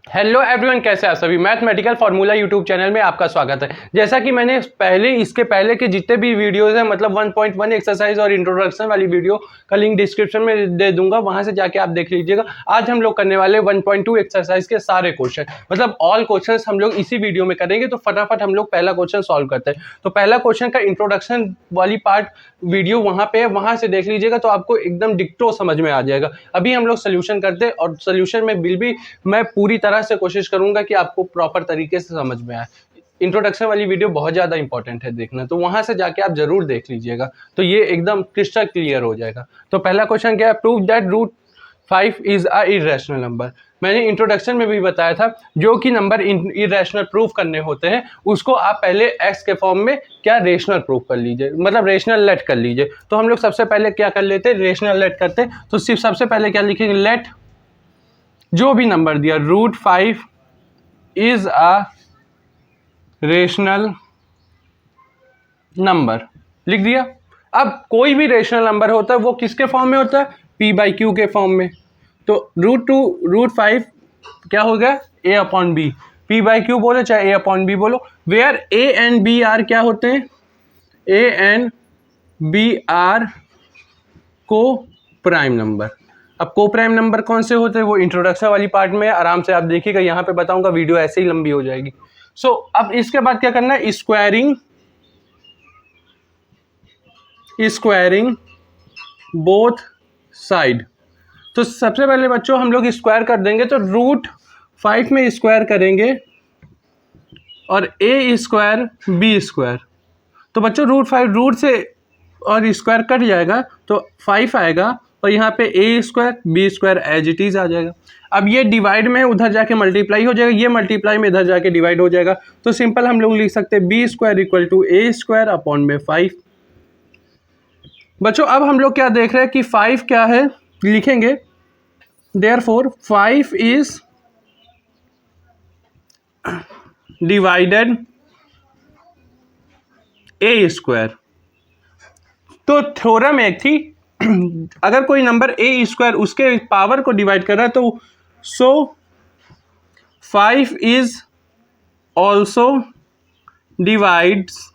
Hello everyone, कैसे हैं सभी। मैथमेटिकल फार्मूला यूट्यूब चैनल में आपका स्वागत है। जैसा कि मैंने इसके पहले के जितने भी वीडियोस हैं, मतलब 1.1 एक्सरसाइज और इंट्रोडक्शन वाली वीडियो का लिंक डिस्क्रिप्शन में दे दूंगा, वहां से जाके आप देख लीजिएगा। आज हम लोग करने वाले 1.2 एक्सरसाइज के सारे क्वेश्चन, मतलब ऑल क्वेश्चन हम लोग इसी वीडियो में करेंगे। तो फटाफट हम लोग पहला क्वेश्चन सॉल्व करते हैं। तो पहला क्वेश्चन का इंट्रोडक्शन वाली पार्ट वीडियो वहां पे है, वहां से देख लीजिएगा तो आपको एकदम डिक्टो समझ में आ जाएगा। अभी हम लोग सोल्यूशन करते हैं और सोल्यूशन में भी मैं पूरी तरह से कोशिश करूंगा कि आपको प्रॉपर तरीके से समझ में आए। इंट्रोडक्शन वाली वीडियो बहुत ज्यादा इंपॉर्टेंट है देखना, तो वहां से जाके आप जरूर देख लीजिएगा, तो ये एकदम क्रिस्टल क्लियर हो जाएगा। तो पहला क्वेश्चन क्या है, prove that root 5 is a irrational number. मैंने इंट्रोडक्शन में भी बताया था, जो कि नंबर इरेशनल प्रूव करने होते हैं उसको आप पहले एक्स के फॉर्म में क्या रेशनल प्रूव कर लीजिए, मतलब रेशनल लेट कर लीजिए। तो हम लोग सबसे पहले क्या कर लेते हैं, रेशनल लेट करते। तो सिर्फ सबसे पहले क्या लिखेंगे, लेट जो भी नंबर दिया root 5 is a rational number, लिख दिया। अब कोई भी रेशनल नंबर होता है वो किसके फॉर्म में होता है, p बाई क्यू के फॉर्म में। तो रूट 5 क्या हो गया, a upon b. p by q बोलो चाहे a अपॉन बी बोलो, where a and b are क्या होते हैं, a and b are coprime number. अब को प्राइम नंबर कौन से होते हैं वो इंट्रोडक्शन वाली पार्ट में आराम से आप देखिएगा, यहाँ पे बताऊंगा, वीडियो ऐसे ही लंबी हो जाएगी। सो अब इसके बाद क्या करना है, स्क्वायरिंग बोथ साइड। तो सबसे पहले बच्चों हम लोग स्क्वायर कर देंगे, तो रूट 5 में स्क्वायर करेंगे और a स्क्वायर b स्क्वायर। तो बच्चों रूट 5 रूट से और स्क्वायर कट जाएगा तो 5 आएगा, और यहाँ पे a square b square as it is आ जाएगा। अब ये डिवाइड में उधर जाके मल्टीप्लाई हो जाएगा, ये मल्टीप्लाई में इधर जाके डिवाइड हो जाएगा। तो सिंपल हम लोग लिख सकते हैं b square equal to a square upon में 5। बच्चों अब हम लोग क्या देख रहे हैं कि 5 क्या है, लिखेंगे therefore 5 is divided a square. तो थ्योरम एक थी, अगर कोई नंबर a स्क्वायर उसके पावर को डिवाइड कर रहा है तो सो 5 इज ऑल्सो डिवाइड्स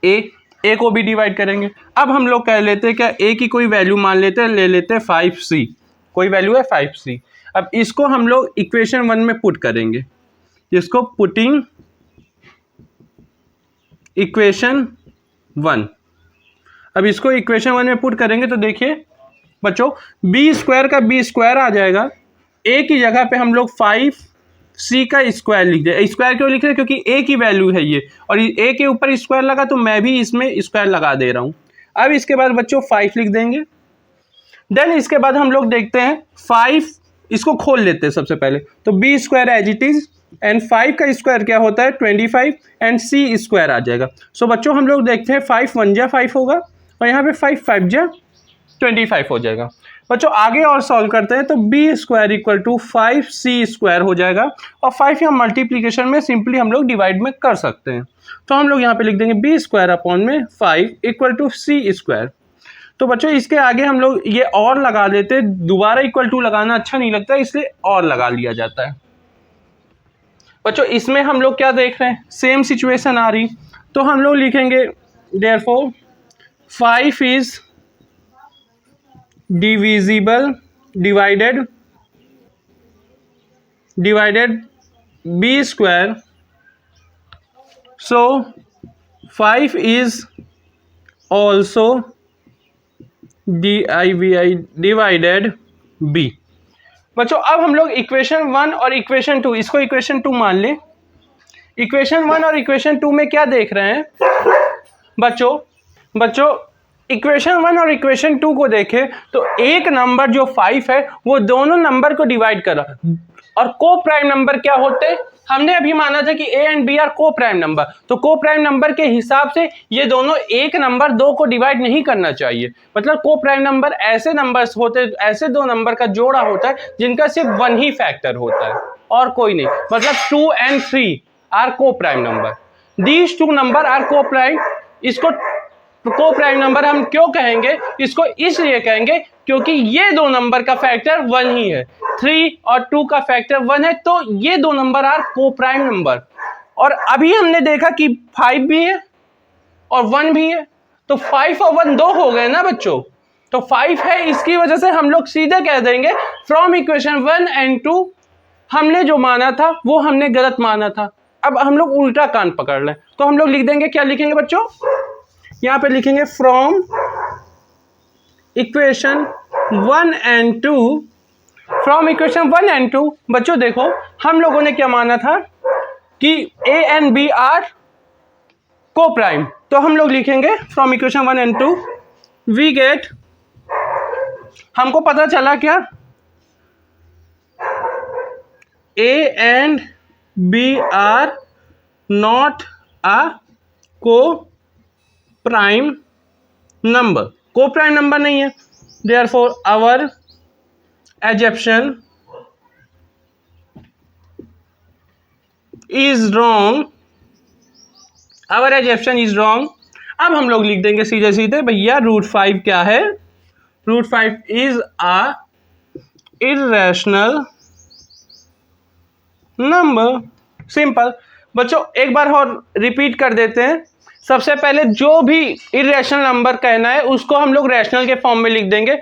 a को भी डिवाइड करेंगे। अब हम लोग कह लेते हैं क्या, a की कोई वैल्यू मान लेते हैं, ले लेते हैं 5c, कोई वैल्यू है 5c। अब इसको हम लोग इक्वेशन 1 में पुट करेंगे, इसको पुटिंग इक्वेशन 1। अब इसको इक्वेशन 1 में पुट करेंगे तो देखिए बच्चों b स्क्वायर का b स्क्वायर आ जाएगा, a की जगह पे हम लोग 5c का स्क्वायर लिख दे। स्क्वायर क्यों लिख रहे हैं, क्योंकि a की वैल्यू है ये, और a के ऊपर स्क्वायर लगा तो मैं भी इसमें स्क्वायर लगा दे रहा हूं। अब इसके बाद बच्चों 5 लिख देंगे। देन इसके बाद हम लोग देखते हैं 5, इसको खोल लेते हैं सबसे पहले, तो b square as it is and 5 का स्क्वायर क्या होता है 25 एंड c स्क्वायर आ जाएगा। सो बच्चों हम लोग देखते हैं 5 1 जा 5 होगा, और यहाँ पे 5 5 जा 25 हो जाएगा। बच्चों आगे और सॉल्व करते हैं, तो b square equal to 5c square हो जाएगा, और 5 यहाँ मल्टीप्लीकेशन में सिंपली हम लोग डिवाइड में कर सकते हैं। तो हम लोग यहाँ पे लिख देंगे b स्क्वायर अपॉन में 5 इक्वल टू c स्क्वायर। तो बच्चों इसके आगे हम लोग ये और लगा देते, दोबारा इक्वल टू लगाना अच्छा नहीं लगता इसलिए और लगा लिया जाता है। बच्चों इसमें हम लोग क्या देख रहे हैं, सेम सिचुएशन आ रही, तो हम लोग लिखेंगे therefore 5 is divisible divided b square, so 5 is also divided b। बच्चों अब हम लोग इक्वेशन 1 और इक्वेशन 2, इसको इक्वेशन 2 मान लें। इक्वेशन 1 और इक्वेशन 2 में क्या देख रहे हैं बच्चों इक्वेशन 1 और इक्वेशन 2 को देखें तो एक नंबर जो 5 है वो दोनों नंबर को डिवाइड कर रहा, और को प्राइम नंबर क्या होते हैं, हमने अभी माना था कि a and b are coprime number. तो को प्राइम नंबर के हिसाब से ये दोनों एक नंबर दो को डिवाइड नहीं करना चाहिए, मतलब को प्राइम नंबर ऐसे नंबर्स होते, ऐसे दो नंबर का जोड़ा होता है जिनका सिर्फ 1 ही फैक्टर होता है और कोई नहीं, मतलब 2 and 3 are coprime number, these 2 number are coprime. इसको को प्राइम नंबर हम क्यों कहेंगे, इसको इसलिए कहेंगे क्योंकि ये दो नंबर का फैक्टर 1 ही है, 3 और 2 का फैक्टर 1 है, तो ये दो number are coprime number. और अभी हमने देखा कि 5 भी है और 1 भी है, तो 5 और 1 दो हो गए ना बच्चों, तो 5 है, इसकी वजह से हम लोग सीधे कह देंगे फ्रॉम इक्वेशन 1 एंड 2 हमने जो माना था वो हमने गलत माना था। अब हम लोग उल्टा कान पकड़ लें, तो हम लोग लिख देंगे, क्या लिखेंगे बच्चों, यहां पे लिखेंगे from equation 1 and 2, from equation 1 and 2 बच्चों देखो हम लोगों ने क्या माना था कि a and b are coprime, तो हम लोग लिखेंगे from equation 1 and 2 we get, हमको पता चला क्या, a and b are not a coprime number, coprime number नहीं है, therefore our assumption is wrong, our assumption is wrong. अब हम लोग लिख देंगे सीधे सीधे भैया √5 क्या है, √5 is a irrational number, simple. बच्चों एक बार और रिपीट कर देते हैं, सबसे पहले जो भी इर्रेशनल नंबर कहना है उसको हम लोग रैशनल के फॉर्म में लिख देंगे।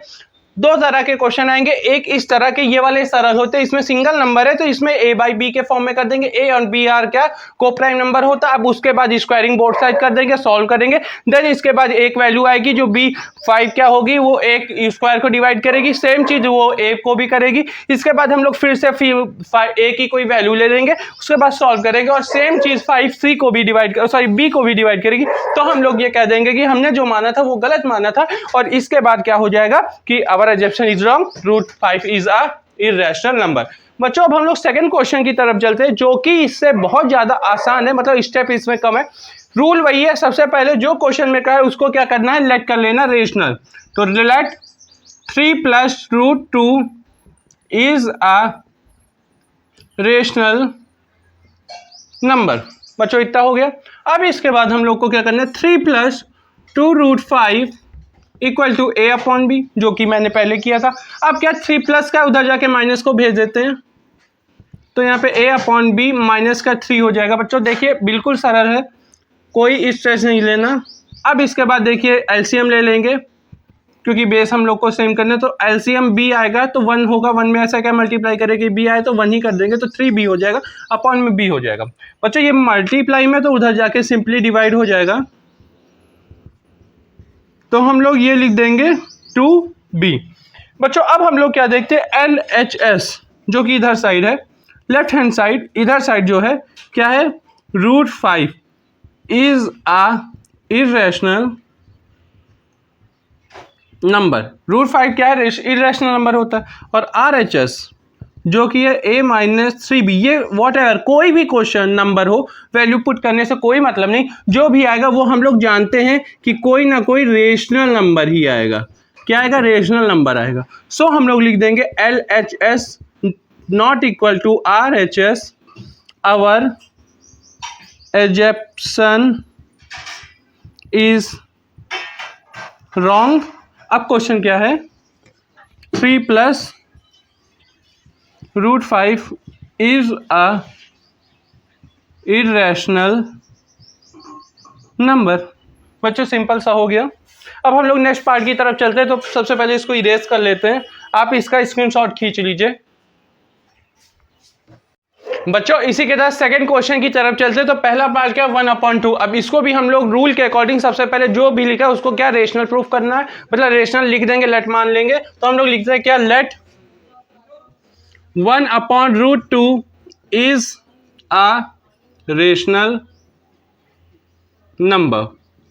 दो तरह के क्वेश्चन आएंगे, एक इस तरह के, ये वाले सरल होते हैं, इसमें सिंगल नंबर है तो इसमें a बाई बी के फॉर्म में कर देंगे, ए और बी आर क्या को प्राइम नंबर होता है। अब उसके बाद स्क्वायरिंग बोथ साइड कर देंगे, सॉल्व करेंगे, देन इसके बाद एक वैल्यू आएगी जो b5 क्या होगी, वो एक स्क्वायर को डिवाइड करेगी, सेम चीज वो a को भी करेगी। इसके बाद हम लोग फिर से a की कोई वैल्यू ले लेंगे, उसके बाद सॉल्व करेंगे और सेम चीज 5c को भी डिवाइड b को भी डिवाइड करेगी। तो हम लोग ये कह देंगे कि हमने जो माना था वो गलत माना था, और इसके बाद क्या हो जाएगा कि our assumption is wrong, √5 is a irrational number. बच्चों अब हम लोग सेकंड क्वेश्चन की तरफ चलते हैं, जो कि इससे बहुत ज्यादा आसान है, मतलब स्टेप इसमें कम है। रूल वही है, सबसे पहले जो क्वेश्चन में कहा है उसको क्या करना है, लेट कर लेना रेशनल। तो let 3 + √2 is a rational number. बच्चों इतना हो गया। अब इसके बाद हम लोग को क्या करना है, 3 + 2√5 इक्वल टू a/b, जो कि मैंने पहले किया था। अब क्या 3+ का उधर जाके माइनस को भेज देते हैं, तो यहाँ पे a/b माइनस का 3 हो जाएगा। बच्चों देखिए बिल्कुल सरल है, कोई स्ट्रेस नहीं लेना। अब इसके बाद देखिए एलसीएम ले लेंगे, क्योंकि बेस हम लोग को सेम करना है, तो एलसीएम b आएगा तो 1 होगा, 1 में ऐसा क्या मल्टीप्लाई करेंगे, b आए तो 1 ही कर देंगे, तो 3b हो जाएगा, अपॉन में b हो जाएगा। बच्चों ये मल्टीप्लाई में तो उधर जाके सिंपली डिवाइड हो जाएगा, तो हम लोग ये लिख देंगे 2b। बच्चों अब हम लोग क्या देखते हैं, LHS जो कि इधर साइड है, लेफ्ट हैंड साइड, इधर साइड जो है क्या है, √5 इज अ इर्रेशनल नंबर। √5 क्या है, इर्रेशनल नंबर होता है। और RHS जो कि है a-3b, ये वॉट एवर कोई भी क्वेश्चन नंबर हो, वैल्यू पुट करने से कोई मतलब नहीं, जो भी आएगा वो हम लोग जानते हैं कि कोई ना कोई रेशनल नंबर ही आएगा। क्या आएगा, रेशनल नंबर आएगा। सो हम लोग लिख देंगे LHS not equal to RHS, our assumption is wrong. अब क्वेश्चन क्या है, 3 + √5 इज अ इर्रेशनल नंबर। बच्चों सिंपल सा हो गया। अब हम लोग नेक्स्ट पार्ट की तरफ चलते हैं, तो सबसे पहले इसको इरेज कर लेते हैं, आप इसका स्क्रीनशॉट खींच लीजिए। बच्चों इसी के साथ सेकंड क्वेश्चन की तरफ चलते हैं। तो पहला पार्ट क्या, 1/2। अब इसको भी हम लोग रूल के अकॉर्डिंग सबसे पहले जो भी लिखा है उसको क्या रेशनल प्रूफ करना है, मतलब रेशनल लिख देंगे, लेट मान लेंगे। तो हम लोग लिखते हैं क्या, let 1/√2 is a rational number.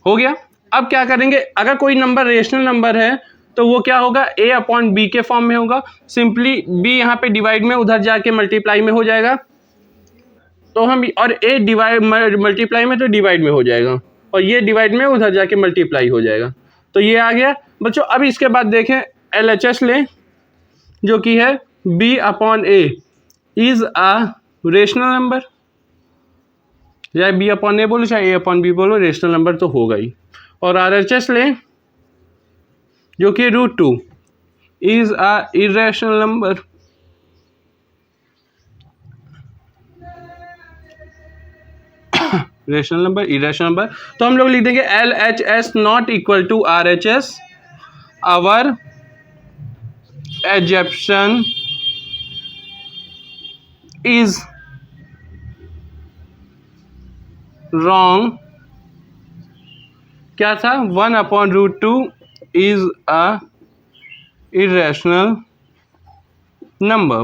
हो गया। अब क्या करेंगे, अगर कोई नंबर रेशनल नंबर है तो वो क्या होगा, a/b के फॉर्म में होगा। सिंपली b यहाँ पे डिवाइड में, उधर जाके मल्टीप्लाई में हो जाएगा, तो हम, और a डिवाइड मल्टीप्लाई में तो डिवाइड में हो जाएगा, और ये डिवाइड में उधर जाके मल्टीप्लाई हो जाएगा। तो ये आ गया। बच्चों अब इसके बाद देखें LHS लें, जो कि है b/a is a rational number, चाहे b/a बोलो चाहे a/b बोलो, रेशनल नंबर तो होगा ही। और RHS लें जो कि √2 is a irrational number. Rational number, irrational number, तो हम लोग लिख देंगे LHS not equal to RHS। Our assumption is wrong. क्या था? 1/√2 इज अ इरेशनल नंबर।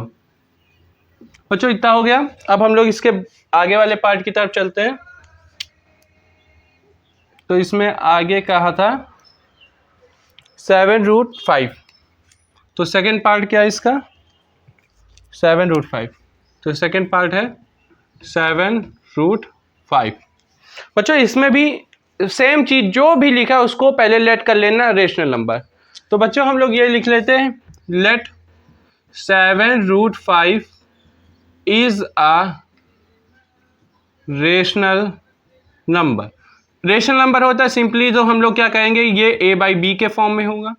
बच्चों इतना हो गया। अब हम लोग इसके आगे वाले पार्ट की तरफ चलते हैं। तो इसमें आगे कहा था 7√5, तो सेकेंड पार्ट क्या है इसका? 7√5, तो सेकेंड पार्ट है 7√5। बच्चों इसमें भी सेम चीज, जो भी लिखा है उसको पहले लेट कर लेना रेशनल नंबर। तो बच्चों हम लोग ये लिख लेते हैं, let 7√5 is a rational number. Rational number होता है सिंपली, तो हम लोग क्या कहेंगे, ये a/b के फॉर्म में होगा,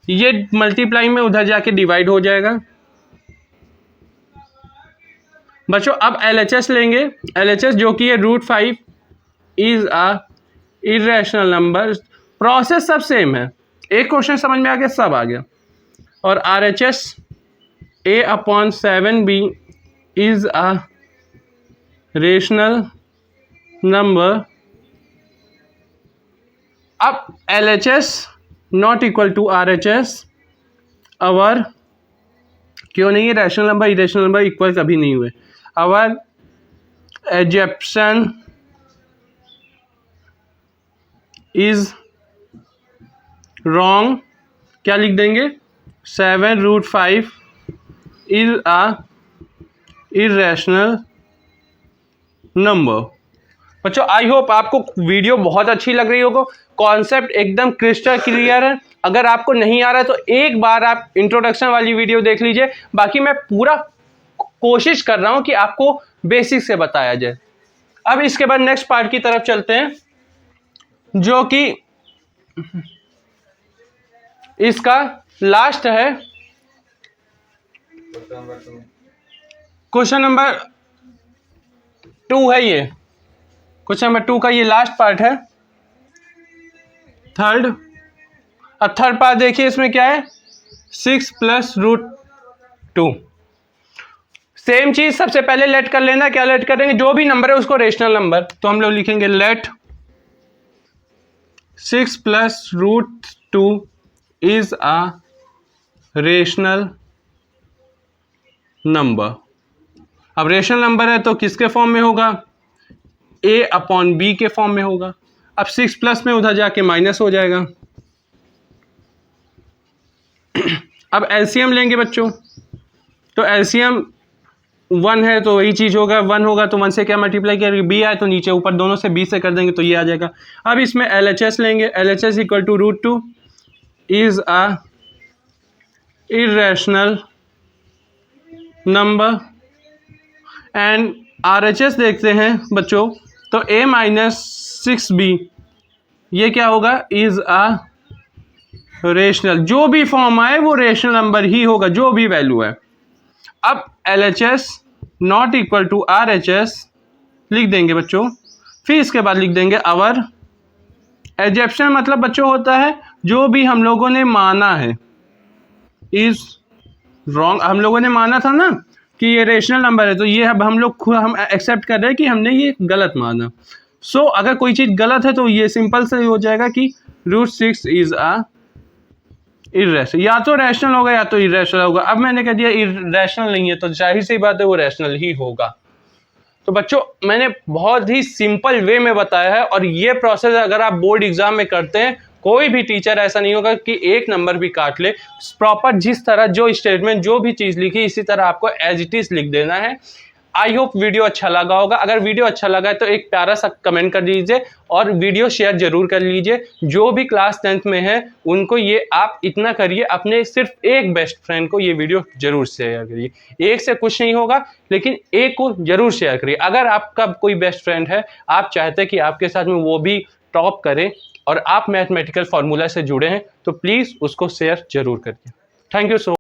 ये मल्टीप्लाई में उधर जाके डिवाइड हो जाएगा। बच्चों अब LHS लेंगे, LHS जो कि है √5 is a irrational number. Process सब सेम है, एक क्वेश्चन समझ में आ गया, सब आ गया। और RHS a/7b is a rational number. अब LHS not equal to RHS, our क्यों नहीं है? Rational number irrational number equal कभी नहीं हुए। Our assumption is wrong. क्या लिख देंगे? 7√5 इज अ इरेशनल नंबर। बच्चों आई होप आपको वीडियो बहुत अच्छी लग रही होगी, कॉन्सेप्ट एकदम क्रिस्टल क्लियर है। अगर आपको नहीं आ रहा है तो एक बार आप इंट्रोडक्शन वाली वीडियो देख लीजिए, बाकी मैं पूरा कोशिश कर रहा हूं कि आपको बेसिक से बताया जाए। अब इसके बाद नेक्स्ट पार्ट की तरफ चलते हैं, जो कि इसका लास्ट है, क्वेश्चन नंबर 2 है ये, क्वेश्चन नंबर 2 का ये लास्ट पार्ट है, थर्ड। अब थर्ड पार्ट देखिए, इसमें क्या है? 6 + √2। सेम चीज सबसे पहले लेट कर लेना। क्या लेट करेंगे? जो भी नंबर है उसको रेशनल नंबर। तो हम लोग लिखेंगे let 6 + √2 is a rational number. अब रेशनल नंबर है तो किसके फॉर्म में होगा? a/b के फॉर्म में होगा। अब 6 प्लस में उधर जाके माइनस हो जाएगा। अब एलसीएम लेंगे बच्चों, तो एलसीएम 1 है तो वही चीज होगा, 1 होगा तो 1 से क्या मल्टीप्लाई करेंगे? b आए तो नीचे ऊपर दोनों से b से कर देंगे तो ये आ जाएगा। अब इसमें LHS लेंगे, LHS equal to √2 is a irrational number. And RHS देखते हैं बच्चों, तो a-6b ये क्या होगा? Is a rational. जो भी फॉर्म आए वो रेशनल नंबर ही होगा, जो भी वैल्यू है। अब LHS not equal to RHS लिख देंगे बच्चों, फिर इसके बाद लिख देंगे आवर एजप्शन, मतलब बच्चों होता है जो भी हम लोगों ने माना है इज रॉन्ग। हम लोगों ने माना था ना कि ये रेशनल नंबर है, तो ये अब हम लोग हम एक्सेप्ट कर रहे हैं कि हमने ये गलत माना। सो अगर कोई चीज़ गलत है तो ये सिंपल से हो जाएगा कि √6 इज अ इरेशनल। या तो रैशनल होगा या तो इरेशनल होगा। अब मैंने कह दिया इरेशनल नहीं है तो जाहिर सी बात है वो रैशनल ही होगा। तो बच्चों मैंने बहुत ही सिंपल वे में बताया है, और ये प्रोसेस अगर आप बोर्ड एग्जाम में करते हैं, कोई भी टीचर ऐसा नहीं होगा कि एक नंबर भी काट ले। प्रॉपर जिस तरह जो स्टेटमेंट जो भी चीज़ लिखी इसी तरह आपको एज इट इज लिख देना है। आई होप वीडियो अच्छा लगा होगा। अगर वीडियो अच्छा लगा है तो एक प्यारा सा कमेंट कर दीजिए और वीडियो शेयर जरूर कर लीजिए। जो भी क्लास 10th में है उनको ये आप इतना करिए, अपने सिर्फ एक बेस्ट फ्रेंड को ये वीडियो जरूर शेयर करिए। एक से कुछ नहीं होगा, लेकिन एक को जरूर शेयर करिए। अगर आपका कोई बेस्ट फ्रेंड है, आप चाहते हैं कि आपके साथ में वो भी टॉप करे, और आप मैथमेटिकल फार्मूला से जुड़े हैं तो प्लीज़ उसको शेयर जरूर करिए। Thank you so